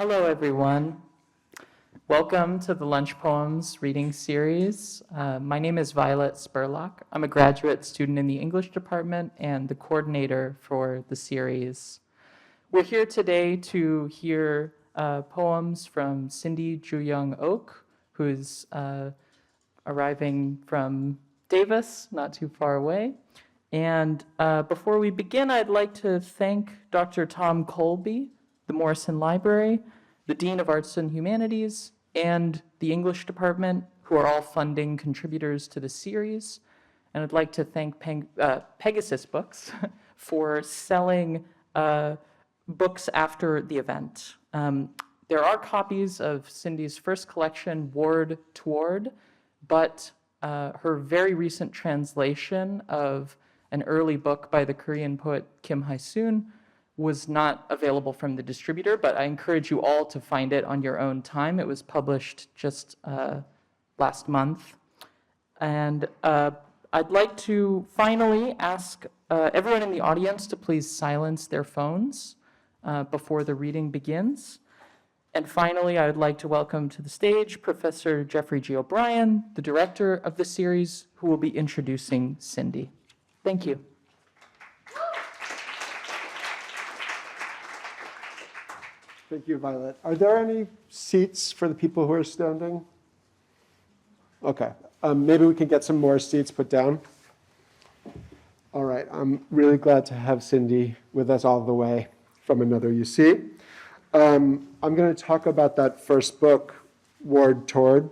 Hello, everyone. Welcome to the Lunch Poems reading series. My name is Violet Spurlock. I'm a graduate student in the English department and the coordinator for the series. We're here today to hear poems from Cindy Juyoung Ok, who's arriving from Davis, not too far away. And before we begin, I'd like to thank Dr. Tom Colby, the Morrison Library, the Dean of Arts and Humanities, and the English department, who are all funding contributors to the series. And I'd like to thank Pegasus Books for selling books after the event. There are copies of Cindy's first collection, Word Toward, but her very recent translation of an early book by the Korean poet Kim Hyesoon was not available from the distributor, but I encourage you all to find it on your own time. It was published just last month. And I'd like to finally ask everyone in the audience to please silence their phones before the reading begins. And finally, I would like to welcome to the stage Professor Jeffrey G. O'Brien, the director of the series, who will be introducing Cindy. Thank you. Thank you, Violet. Are there any seats for the people who are standing? Okay, maybe we can get some more seats put down. All right, I'm really glad to have Cindy with us all the way from another UC. I'm going to talk about that first book, Word Toward.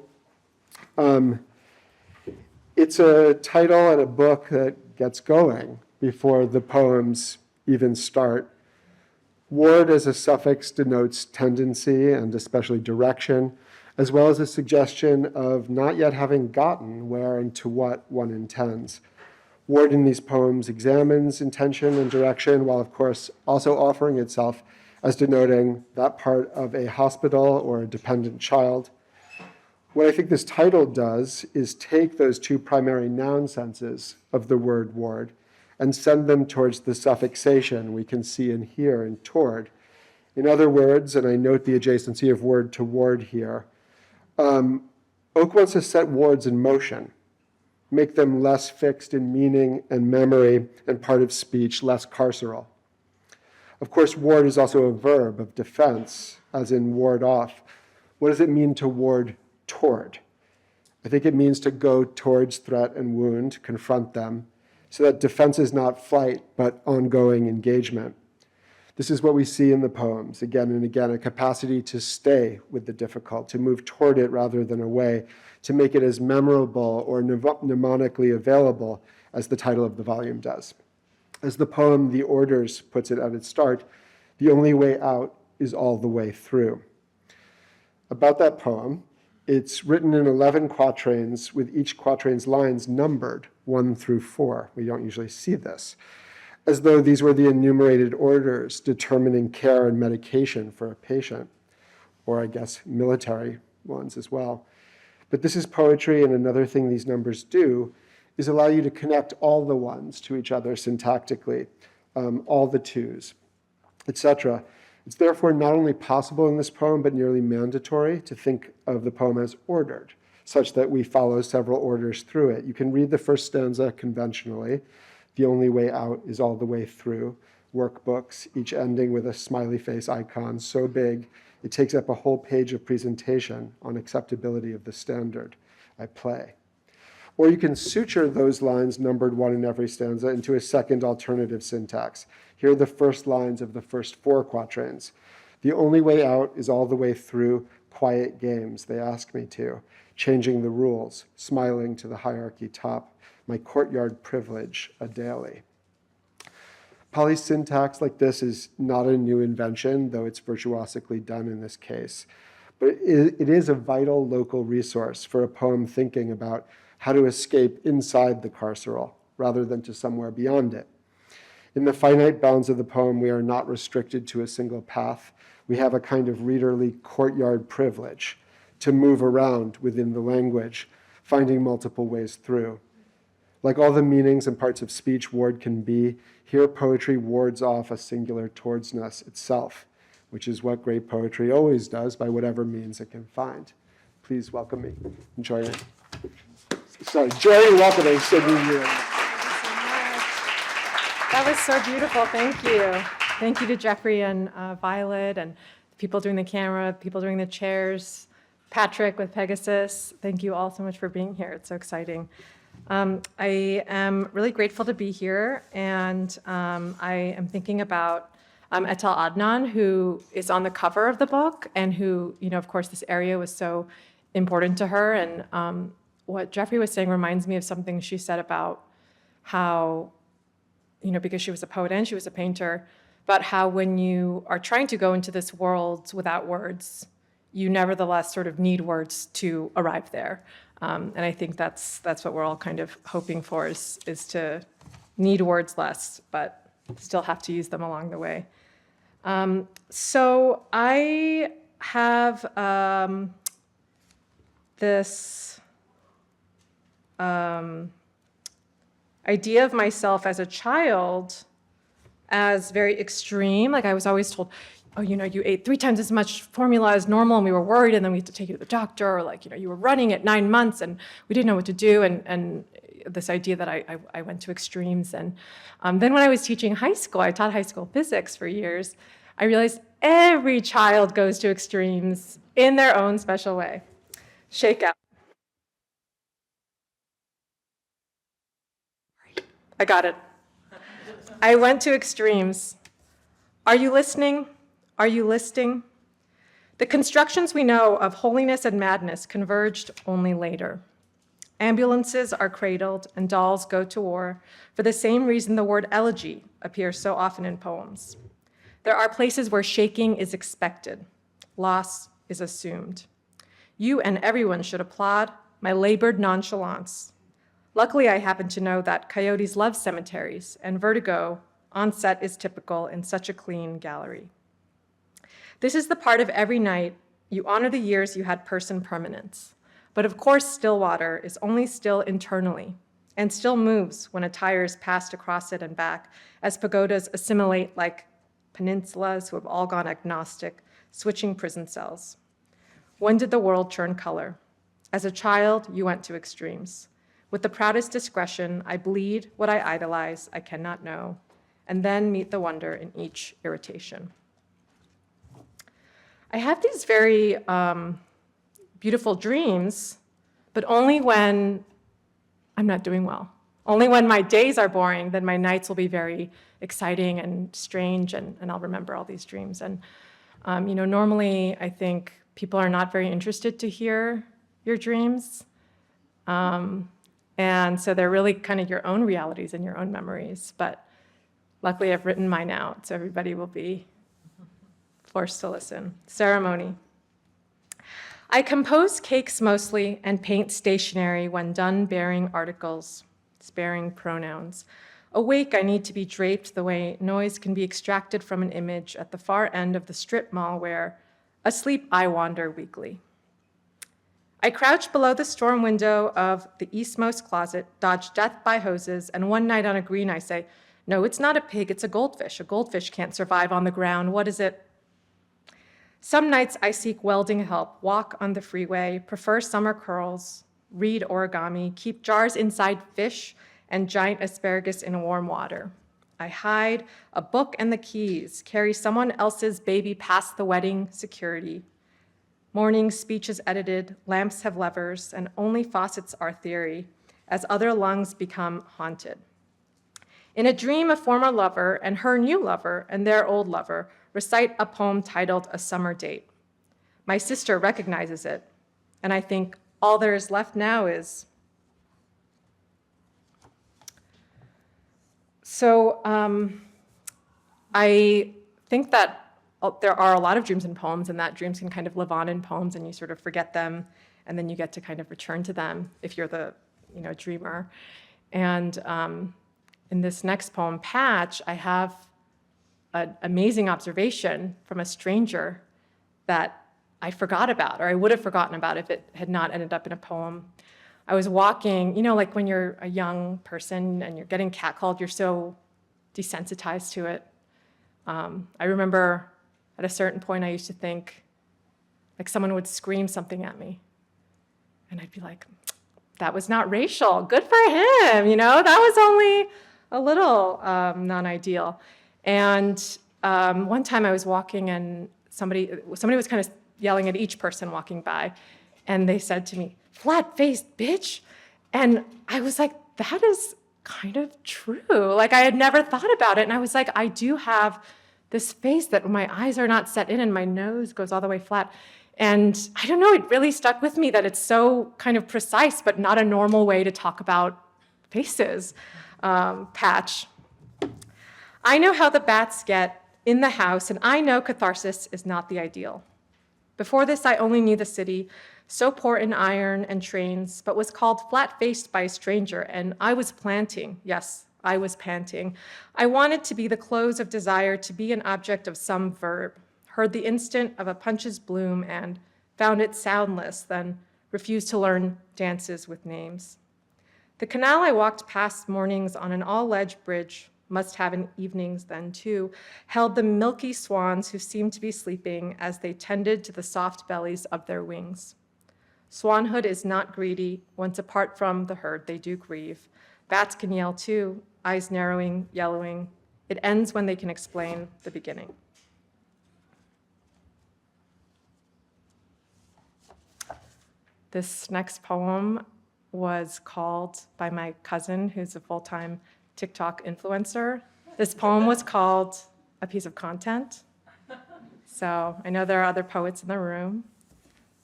It's a title and a book that gets going before the poems even start. Word as a suffix denotes tendency and especially direction, as well as a suggestion of not yet having gotten where and to what one intends. Word in these poems examines intention and direction, while of course also offering itself as denoting that part of a hospital or a dependent child. What I think this title does is take those two primary noun senses of the word ward and send them towards the suffixation we can see and hear in toward. In other words, and I note the adjacency of word to ward here, Ok wants to set words in motion, make them less fixed in meaning and memory and part of speech, less carceral. Of course, ward is also a verb of defense, as in ward off. What does it mean to ward toward? I think it means to go towards threat and wound, confront them, so that defense is not flight, but ongoing engagement. This is what we see in the poems, again and again, a capacity to stay with the difficult, to move toward it rather than away, to make it as memorable or mnemonically available as the title of the volume does. As the poem The Orders puts it at its start, the only way out is all the way through. About that poem, it's written in 11 quatrains, with each quatrain's lines numbered 1 through 4. We don't usually see this, as though these were the enumerated orders determining care and medication for a patient, or I guess military ones as well. But this is poetry, and another thing these numbers do is allow you to connect all the ones to each other syntactically, all the twos, etc. It's therefore not only possible in this poem, but nearly mandatory to think of the poem as ordered, such that we follow several orders through it. You can read the first stanza conventionally. The only way out is all the way through. Workbooks, each ending with a smiley face icon so big, it takes up a whole page of presentation on acceptability of the standard. I play. Or you can suture those lines numbered 1 in every stanza into a second alternative syntax. Here are the first lines of the first 4 quatrains. The only way out is all the way through quiet games, they ask me to, changing the rules, smiling to the hierarchy top, my courtyard privilege a daily. Polysyntax like this is not a new invention, though it's virtuosically done in this case. But it is a vital local resource for a poem thinking about how to escape inside the carceral rather than to somewhere beyond it. In the finite bounds of the poem, we are not restricted to a single path. We have a kind of readerly courtyard privilege to move around within the language, finding multiple ways through. Like all the meanings and parts of speech ward can be, here poetry wards off a singular towardsness itself, which is what great poetry always does by whatever means it can find. Please welcome me. Enjoy it. Sorry, joy and welcoming Sydney Yuan. That was so beautiful. Thank you. Thank you to Jeffrey and Violet and the people doing the camera, people doing the chairs, Patrick with Pegasus. Thank you all so much for being here. It's so exciting. I am really grateful to be here, and I am thinking about Etel Adnan, who is on the cover of the book, and who, of course, this area was so important to her. And what Jeffrey was saying reminds me of something she said about how, because she was a poet and she was a painter, about how when you are trying to go into this world without words, you nevertheless sort of need words to arrive there. And I think that's what we're all kind of hoping for is to need words less, but still have to use them along the way. So I have this idea of myself as a child as very extreme. Like I was always told, oh, you ate 3 times as much formula as normal, and we were worried, and then we had to take you to the doctor, or like, you were running at 9 months, and we didn't know what to do, and this idea that I went to extremes. And then when I was teaching high school, I taught high school physics for years, I realized every child goes to extremes in their own special way. Shake out. I got it. I went to extremes. Are you listening? Are you listing? The constructions we know of holiness and madness converged only later. Ambulances are cradled and dolls go to war for the same reason the word elegy appears so often in poems. There are places where shaking is expected, loss is assumed. You and everyone should applaud my labored nonchalance. Luckily, I happen to know that coyotes love cemeteries, and vertigo on set is typical in such a clean gallery. This is the part of every night you honor the years you had person permanence. But of course, still water is only still internally and still moves when a tire is passed across it and back, as pagodas assimilate like peninsulas who have all gone agnostic, switching prison cells. When did the world turn color? As a child, you went to extremes. With the proudest discretion, I bleed what I idolize, I cannot know, and then meet the wonder in each irritation. I have these very beautiful dreams, but only when I'm not doing well. Only when my days are boring, then my nights will be very exciting and strange, and I'll remember all these dreams. And normally I think people are not very interested to hear your dreams. And so they're really kind of your own realities and your own memories. But luckily I've written mine out, so everybody will be forced to listen. Ceremony. I compose cakes mostly and paint stationery when done bearing articles, sparing pronouns. Awake, I need to be draped the way noise can be extracted from an image at the far end of the strip mall where, asleep, I wander weakly. I crouch below the storm window of the eastmost closet, dodge death by hoses, and one night on a green I say, no, it's not a pig, it's a goldfish. A goldfish can't survive on the ground. What is it? Some nights I seek welding help, walk on the freeway, prefer summer curls, read origami, keep jars inside fish and giant asparagus in warm water. I hide a book and the keys, carry someone else's baby past the wedding security. Morning speech is edited, lamps have levers, and only faucets are theory, as other lungs become haunted. In a dream, a former lover and her new lover and their old lover recite a poem titled A Summer Date. My sister recognizes it, and I think all there is left now is. So I think that there are a lot of dreams in poems, and that dreams can kind of live on in poems, and you sort of forget them, and then you get to kind of return to them if you're the dreamer. And in this next poem, Patch, I have an amazing observation from a stranger that I forgot about, or I would have forgotten about if it had not ended up in a poem. I was walking, like when you're a young person and you're getting catcalled, you're so desensitized to it. I remember At a certain point, I used to think, like someone would scream something at me. And I'd be like, that was not racial. Good for him, that was only a little non-ideal. And one time I was walking and somebody was kind of yelling at each person walking by. And they said to me, flat-faced bitch. And I was like, that is kind of true. Like I had never thought about it. And I was like, I do have this face that my eyes are not set in and my nose goes all the way flat. And I don't know, it really stuck with me that it's so kind of precise, but not a normal way to talk about faces. Patch. I know how the bats get in the house, and I know catharsis is not the ideal. Before this, I only knew the city, so poor in iron and trains, but was called flat-faced by a stranger, and I was planting. Yes, I was panting. I wanted to be the close of desire, to be an object of some verb. Heard the instant of a punch's bloom and found it soundless, then refused to learn dances with names. The canal I walked past mornings on an all-ledge bridge, must have in evenings then too, held the milky swans who seemed to be sleeping as they tended to the soft bellies of their wings. Swanhood is not greedy. Once apart from the herd, they do grieve. Bats can yell too, eyes narrowing, yellowing. It ends when they can explain the beginning. This next poem was called by my cousin, who's a full-time TikTok influencer. This poem was called A Piece of Content. So I know there are other poets in the room.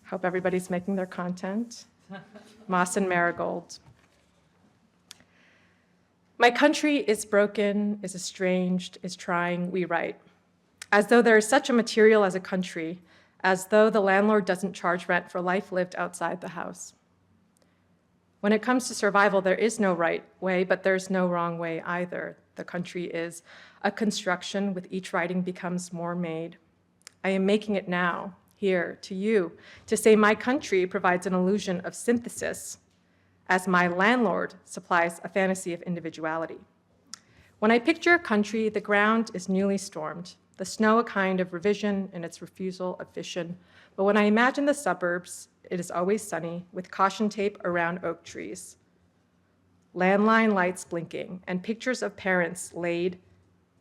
Hope everybody's making their content. Moss and Marigold. My country is broken, is estranged, is trying, we write. As though there is such a material as a country, as though the landlord doesn't charge rent for life lived outside the house. When it comes to survival, there is no right way, but there's no wrong way either. The country is a construction, with each writing becomes more made. I am making it now, here, to you, to say my country provides an illusion of synthesis, as my landlord supplies a fantasy of individuality. When I picture a country, the ground is newly stormed, the snow a kind of revision in its refusal of fission. But when I imagine the suburbs, it is always sunny, with caution tape around oak trees, landline lights blinking, and pictures of parents laid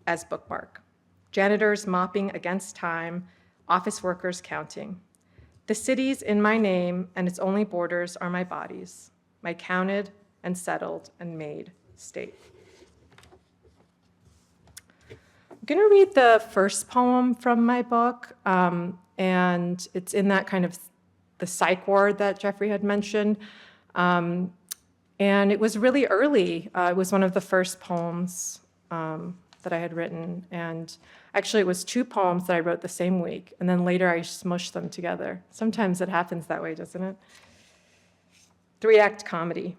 as bookmark, janitors mopping against time, office workers counting. The city's in my name, and its only borders are my bodies, my counted and settled and made state. I'm going to read the first poem from my book, and it's in that kind of the psych ward that Jeffrey had mentioned. And it was really early. It was one of the first poems that I had written. And actually, it was two poems that I wrote the same week. And then later, I smushed them together. Sometimes it happens that way, doesn't it? 3-act comedy.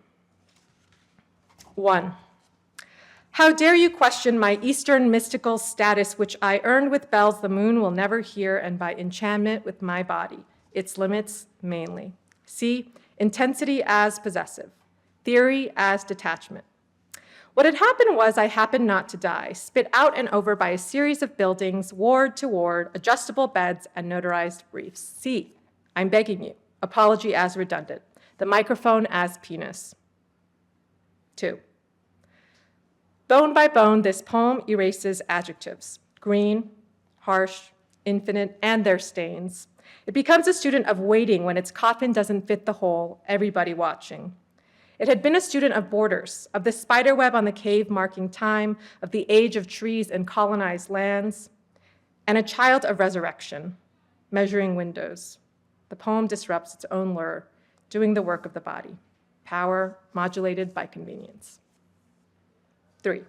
1. How dare you question my Eastern mystical status, which I earned with bells the moon will never hear, and by enchantment with my body, its limits mainly. See, intensity as possessive, theory as detachment. What had happened was I happened not to die, spit out and over by a series of buildings, ward to ward, adjustable beds, and notarized briefs. See, I'm begging you, apology as redundant, the microphone as penis. 2. Bone by bone, this poem erases adjectives, green, harsh, infinite, and their stains. It becomes a student of waiting when its coffin doesn't fit the hole, everybody watching. It had been a student of borders, of the spiderweb on the cave marking time, of the age of trees and colonized lands, and a child of resurrection, measuring windows. The poem disrupts its own lure, doing the work of the body, power modulated by convenience. 3.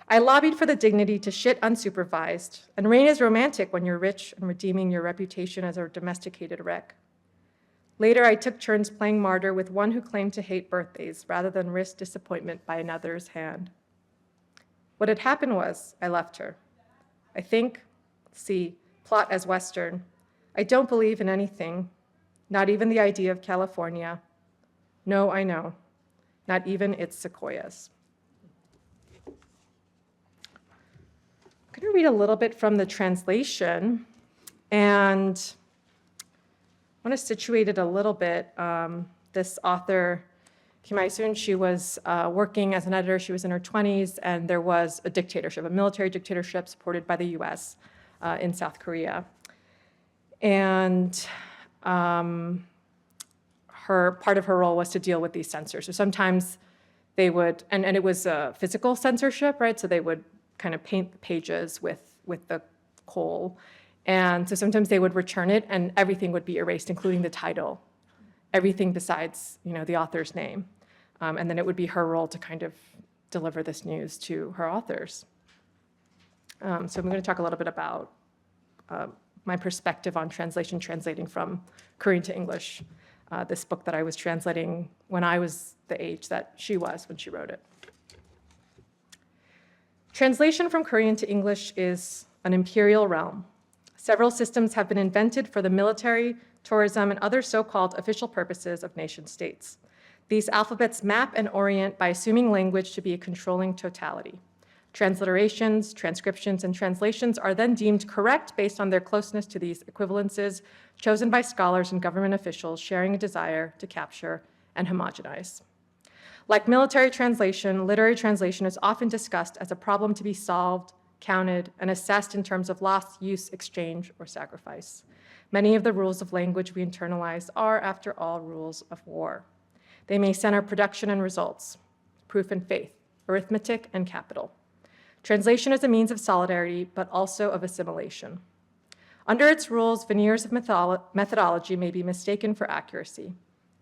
I lobbied for the dignity to shit unsupervised, and rain is romantic when you're rich and redeeming your reputation as a domesticated wreck. Later, I took turns playing martyr with one who claimed to hate birthdays rather than risk disappointment by another's hand. What had happened was I left her. I think, see, plot as Western. I don't believe in anything, not even the idea of California. No, I know, not even its sequoias. I'm going to read a little bit from the translation. And I want to situate it a little bit. This author, Kim Hyesoon, she was working as an editor. She was in her 20s, and there was a dictatorship, a military dictatorship supported by the US in South Korea. And part of her role was to deal with these censors. So sometimes they would, and it was a physical censorship, right? So they would kind of paint the pages with the coal. And so sometimes they would return it and everything would be erased, including the title, everything besides, the author's name. And then it would be her role to kind of deliver this news to her authors. So I'm going to talk a little bit about my perspective on translating from Korean to English, this book that I was translating when I was the age that she was when she wrote it. Translation from Korean to English is an imperial realm. Several systems have been invented for the military, tourism, and other so-called official purposes of nation-states. These alphabets map and orient by assuming language to be a controlling totality. Transliterations, transcriptions, and translations are then deemed correct based on their closeness to these equivalences chosen by scholars and government officials sharing a desire to capture and homogenize. Like military translation, literary translation is often discussed as a problem to be solved, counted, and assessed in terms of loss, use, exchange, or sacrifice. Many of the rules of language we internalize are, after all, rules of war. They may center production and results, proof and faith, arithmetic and capital. Translation is a means of solidarity, but also of assimilation. Under its rules, veneers of methodology may be mistaken for accuracy.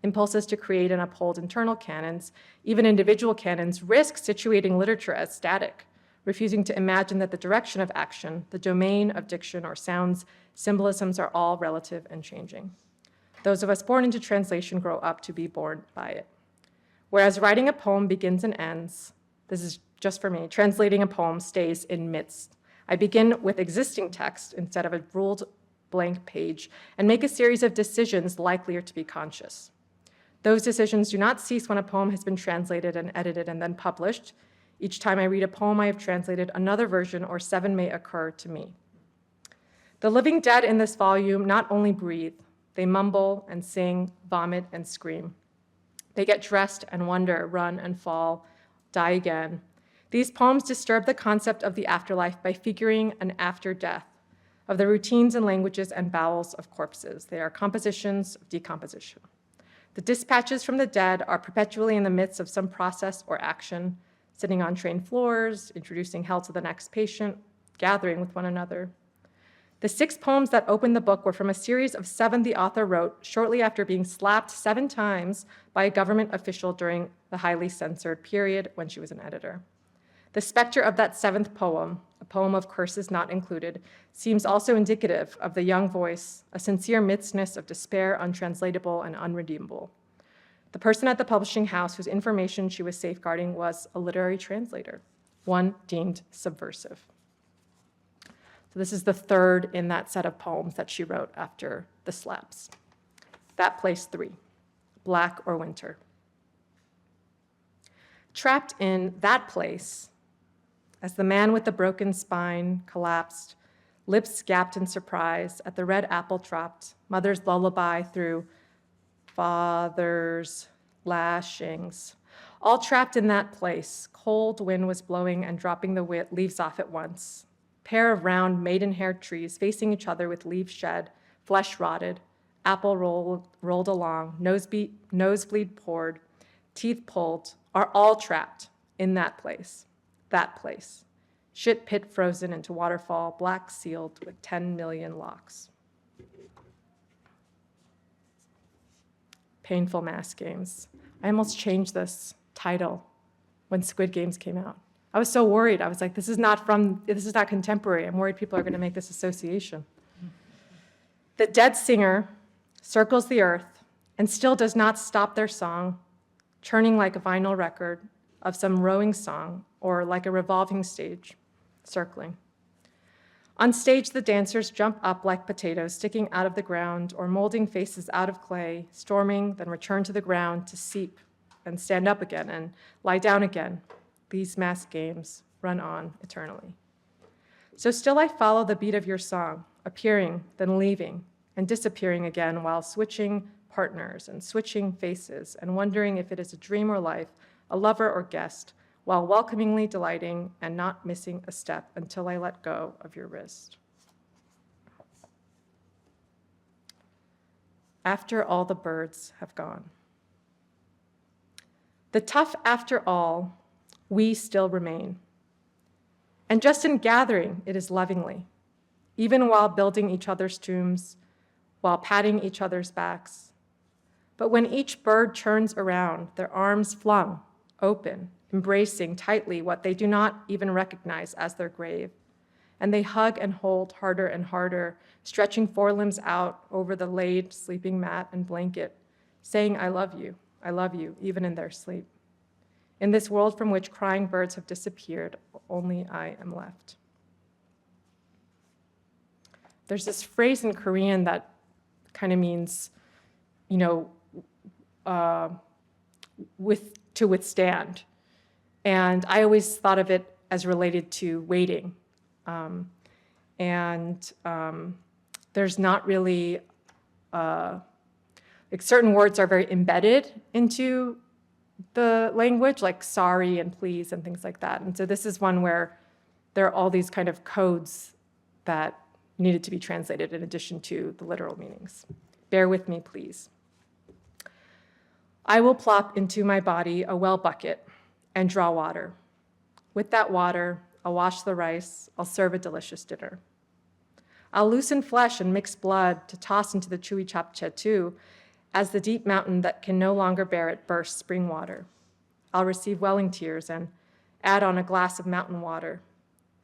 Impulses to create and uphold internal canons, even individual canons, risk situating literature as static, refusing to imagine that the direction of action, the domain of diction or sounds, symbolisms are all relative and changing. Those of us born into translation grow up to be born by it. Whereas writing a poem begins and ends, this is just for me, translating a poem stays in midst. I begin with existing text instead of a ruled blank page and make a series of decisions likelier to be conscious. Those decisions do not cease when a poem has been translated and edited and then published. Each time I read a poem I have translated, another version or 7 may occur to me. The living dead in this volume not only breathe, they mumble and sing, vomit and scream. They get dressed and wonder, run and fall, die again. These poems disturb the concept of the afterlife by figuring an after death, of the routines and languages and bowels of corpses. They are compositions of decomposition. The dispatches from the dead are perpetually in the midst of some process or action, sitting on train floors, introducing health to the next patient, gathering with one another. The 6 poems that open the book were from a series of 7 the author wrote shortly after being slapped 7 times by a government official during the highly censored period when she was an editor. The specter of that 7th poem, a poem of curses not included, seems also indicative of the young voice, a sincere midstness of despair, untranslatable and unredeemable. The person at the publishing house whose information she was safeguarding was a literary translator, one deemed subversive. So this is the 3rd in that set of poems that she wrote after the slaps. That place 3, Black or Winter. Trapped in that place, as the man with the broken spine collapsed, lips gapped in surprise at the red apple dropped, mother's lullaby through father's lashings. All trapped in that place, cold wind was blowing and dropping the leaves off at once. Pair of round maidenhair trees facing each other with leaves shed, flesh rotted, apple rolled along, nosebleed poured, teeth pulled, are all trapped in that place. Shit pit frozen into waterfall, black sealed with 10 million locks. Painful mass games. I almost changed this title when Squid Games came out. I was so worried. I was like, this is not contemporary. I'm worried people are going to make this association. The dead singer circles the earth and still does not stop their song, churning like a vinyl record of some rowing song or like a revolving stage, circling. On stage, the dancers jump up like potatoes sticking out of the ground or molding faces out of clay, storming, then return to the ground to seep and stand up again and lie down again. These mass games run on eternally. So still I follow the beat of your song. appearing, then leaving, and disappearing again while switching partners and switching faces and wondering if it is a dream or life, a lover or guest, while welcomingly delighting and not missing a step until I let go of your wrist. After all the birds have gone. The tough after all, we still remain. And just in gathering, it is lovingly, even while building each other's tombs, while patting each other's backs. But when each bird turns around, their arms flung, open, embracing tightly what they do not even recognize as their grave, and they hug and hold harder and harder, stretching forelimbs out over the laid sleeping mat and blanket, saying, I love you, even in their sleep. In this world from which crying birds have disappeared, only I am left. There's this phrase in Korean that kind of means, to withstand. And I always thought of it as related to waiting. There's not really, certain words are very embedded into the language, like sorry and please and things like that. And so this is one where there are all these kind of codes that needed to be translated in addition to the literal meanings. Bear with me, please. I will plop into my body a well bucket and draw water. With that water, I'll wash the rice, I'll serve a delicious dinner. I'll loosen flesh and mix blood to toss into the chewy japchae too, as the deep mountain that can no longer bear it bursts spring water. I'll receive welling tears and add on a glass of mountain water.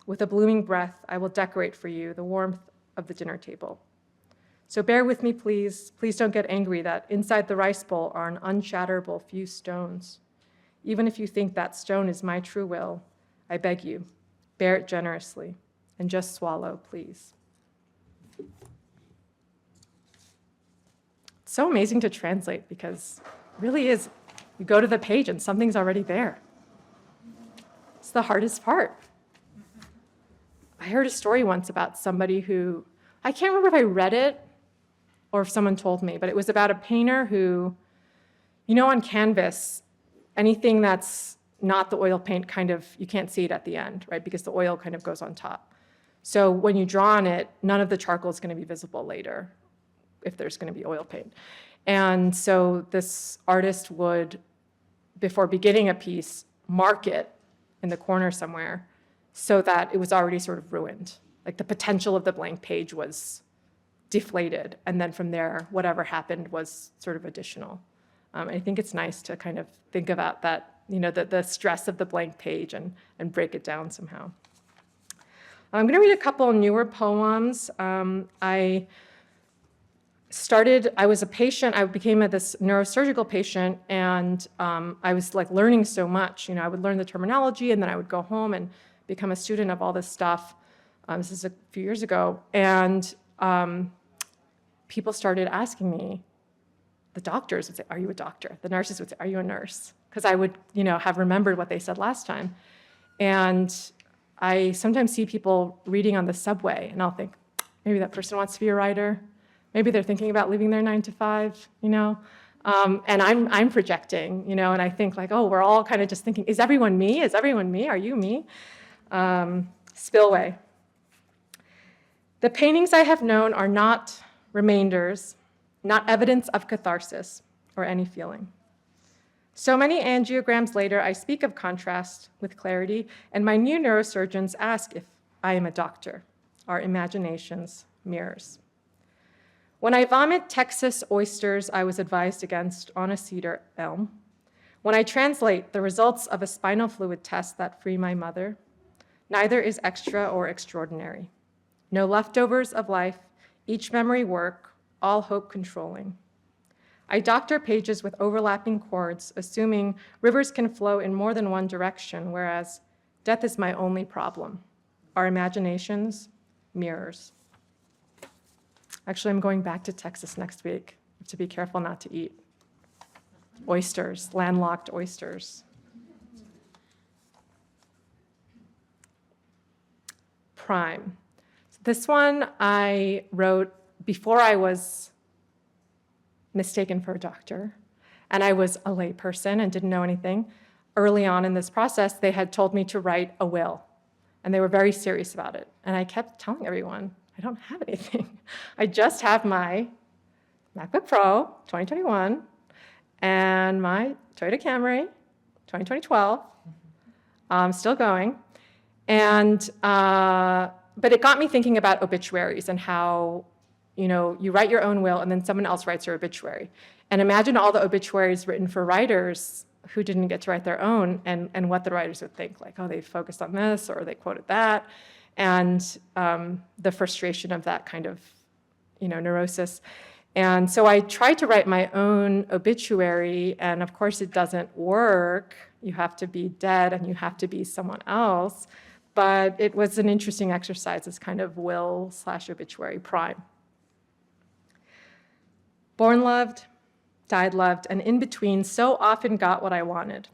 With a blooming breath, I will decorate for you the warmth of the dinner table. So bear with me, please. Please don't get angry that inside the rice bowl are an unshatterable few stones. Even if you think that stone is my true will, I beg you, bear it generously and just swallow, please. It's so amazing to translate because it really is, you go to the page and something's already there. It's the hardest part. I heard a story once about somebody who, I can't remember if I read it or if someone told me, but it was about a painter who, on canvas, anything that's not the oil paint kind of, you can't see it at the end, right? Because the oil kind of goes on top. So when you draw on it, none of the charcoal is going to be visible later if there's going to be oil paint. And so this artist would, before beginning a piece, mark it in the corner somewhere so that it was already sort of ruined. Like the potential of the blank page was deflated. And then from there, whatever happened was sort of additional. I think it's nice to kind of think about that, the stress of the blank page and break it down somehow. I'm going to read a couple newer poems. I was a patient, I became this neurosurgical patient, and I was like learning so much. I would learn the terminology, and then I would go home and become a student of all this stuff. This is a few years ago, and people started asking me, the doctors would say, are you a doctor? The nurses would say, are you a nurse? Because I would, have remembered what they said last time. And I sometimes see people reading on the subway, and I'll think, maybe that person wants to be a writer. Maybe they're thinking about leaving their 9 to 5, And I'm projecting, and I think like, oh, we're all kind of just thinking, is everyone me? Is everyone me? Are you me? Spillway. The paintings I have known are not remainders, not evidence of catharsis or any feeling. So many angiograms later, I speak of contrast with clarity, and my new neurosurgeons ask if I am a doctor. Our imaginations mirrors. When I vomit Texas oysters I was advised against on a cedar elm, when I translate the results of a spinal fluid test that free my mother, neither is extra or extraordinary. No leftovers of life, each memory work, all hope controlling. I doctor pages with overlapping chords, assuming rivers can flow in more than one direction, whereas death is my only problem. Our imaginations, mirrors. Actually, I'm going back to Texas next week. I have to be careful not to eat oysters, landlocked oysters. Prime. So This one I wrote before I was mistaken for a doctor, and I was a layperson and didn't know anything. Early on in this process, they had told me to write a will, and they were very serious about it. And I kept telling everyone, I don't have anything. I just have my MacBook Pro 2021 and my Toyota Camry 2012. Still going. And, but it got me thinking about obituaries and how, you write your own will and then someone else writes your obituary. And imagine all the obituaries written for writers who didn't get to write their own and what the writers would think, like, oh, they focused on this or they quoted that. And the frustration of that kind of, neurosis. And so I tried to write my own obituary, and of course it doesn't work. You have to be dead and you have to be someone else. But it was an interesting exercise, this kind of will/obituary prime. Born loved, died loved, and in between so often got what I wanted.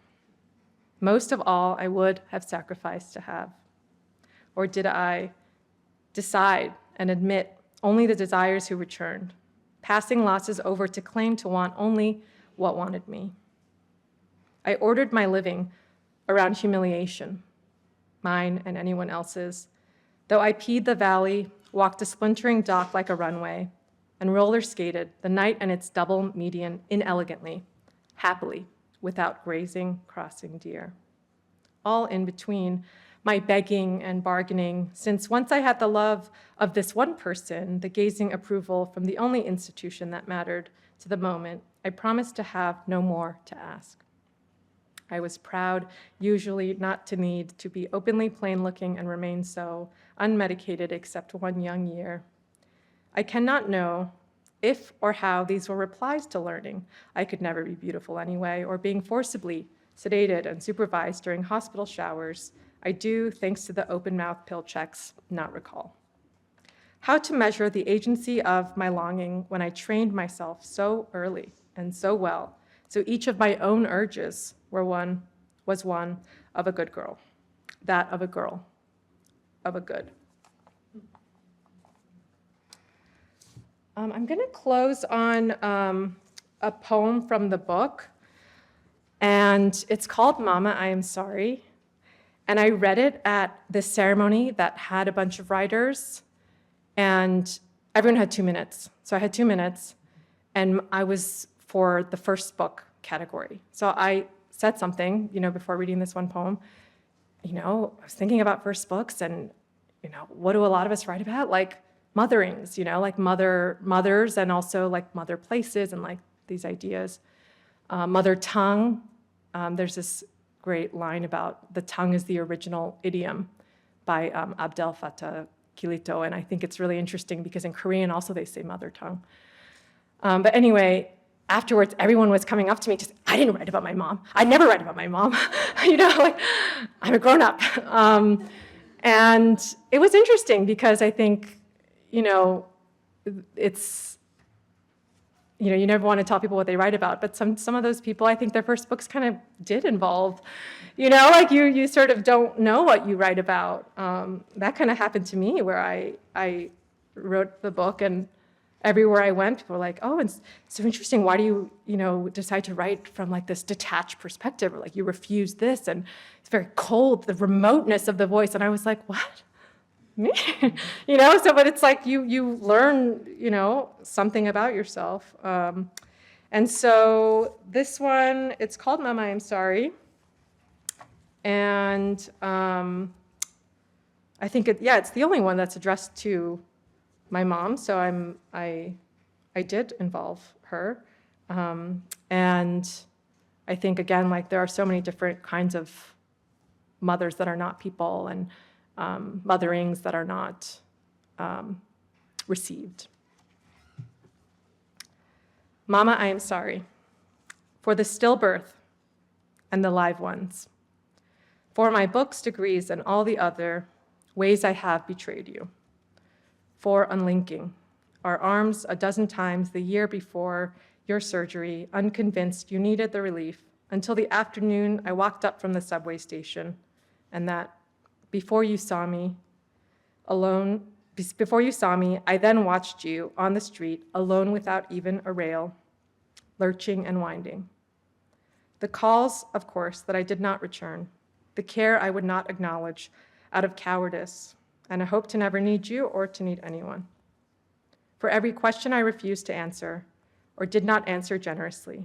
Most of all, I would have sacrificed to have. Or did I decide and admit only the desires who returned, passing losses over to claim to want only what wanted me? I ordered my living around humiliation, mine and anyone else's, though I peed the valley, walked a splintering dock like a runway, and roller skated the night and its double median inelegantly, happily, without grazing, crossing deer. All in between, my begging and bargaining, since once I had the love of this one person, the gazing approval from the only institution that mattered to the moment, I promised to have no more to ask. I was proud, usually not to need to be openly plain-looking and remain so, unmedicated except one young year. I cannot know if or how these were replies to learning. I could never be beautiful anyway, or being forcibly sedated and supervised during hospital showers. I do, thanks to the open-mouth pill checks, not recall. How to measure the agency of my longing when I trained myself so early and so well, so each of my own urges was one of a good girl, that of a girl, of a good. I'm going to close on a poem from the book, and it's called Mama, I Am Sorry. And I read it at this ceremony that had a bunch of writers, and everyone had 2 minutes. So I had 2 minutes, and I was for the first book category. So I said something, before reading this one poem. I was thinking about first books, and, what do a lot of us write about? Like motherings, like mothers, and also like mother places, and like these ideas. Mother tongue. There's this great line about the tongue is the original idiom by Abdel Fattah Kilito, and I think it's really interesting because in Korean also they say mother tongue. But anyway, afterwards everyone was coming up to me just, I didn't write about my mom. I never write about my mom. Like I'm a grown up. And it was interesting because I think, it's, you never want to tell people what they write about, but some of those people, I think their first books kind of did involve, like you sort of don't know what you write about. That kind of happened to me where I wrote the book, and everywhere I went, people were like, oh, it's so interesting. Why do you, decide to write from like this detached perspective, or like you refuse this, and it's very cold, the remoteness of the voice. And I was like, what? Me? So, but it's like you learn, something about yourself. And so this one, it's called Mama, I'm Sorry. And I think, it's the only one that's addressed to my mom. So I did involve her. And I think, again, like there are so many different kinds of mothers that are not people, and motherings that are not received. Mama, I am sorry for the stillbirth and the live ones, for my books, degrees, and all the other ways I have betrayed you, for unlinking our arms a dozen times the year before your surgery, unconvinced you needed the relief, until the afternoon I walked up from the subway station, and that before you saw me, alone Before you saw me, I then watched you on the street, alone without even a rail, lurching and winding. The calls, of course, that I did not return, the care I would not acknowledge out of cowardice, and a hope to never need you or to need anyone. For every question I refused to answer or did not answer generously.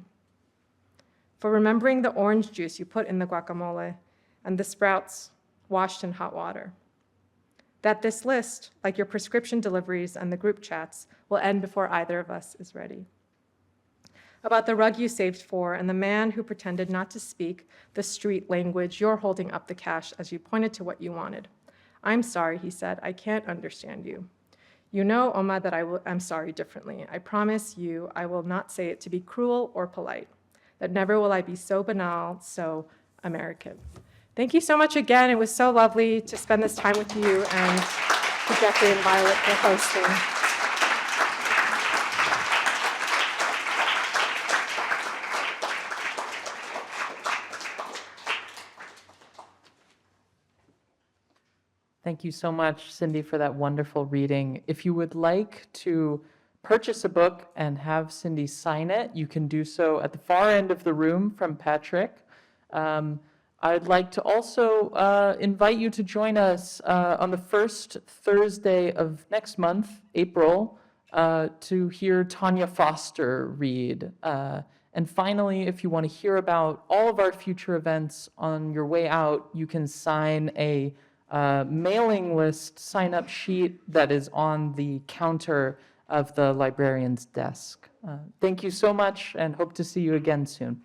For remembering the orange juice you put in the guacamole and the sprouts washed in hot water. That this list, like your prescription deliveries and the group chats, will end before either of us is ready. About the rug you saved for and the man who pretended not to speak the street language, you're holding up the cash as you pointed to what you wanted. I'm sorry, he said, I can't understand you. You know, Oma, that I'm sorry differently. I promise you I will not say it to be cruel or polite, that never will I be so banal, so American. Thank you so much again. It was so lovely to spend this time with you, and to Jeffrey and Violet for hosting. Thank you so much, Cindy, for that wonderful reading. If you would like to purchase a book and have Cindy sign it, you can do so at the far end of the room from Patrick. I'd like to also invite you to join us on the first Thursday of next month, April, to hear Tanya Foster read. And finally, if you want to hear about all of our future events on your way out, you can sign a mailing list sign-up sheet that is on the counter of the librarian's desk. Thank you so much, and hope to see you again soon.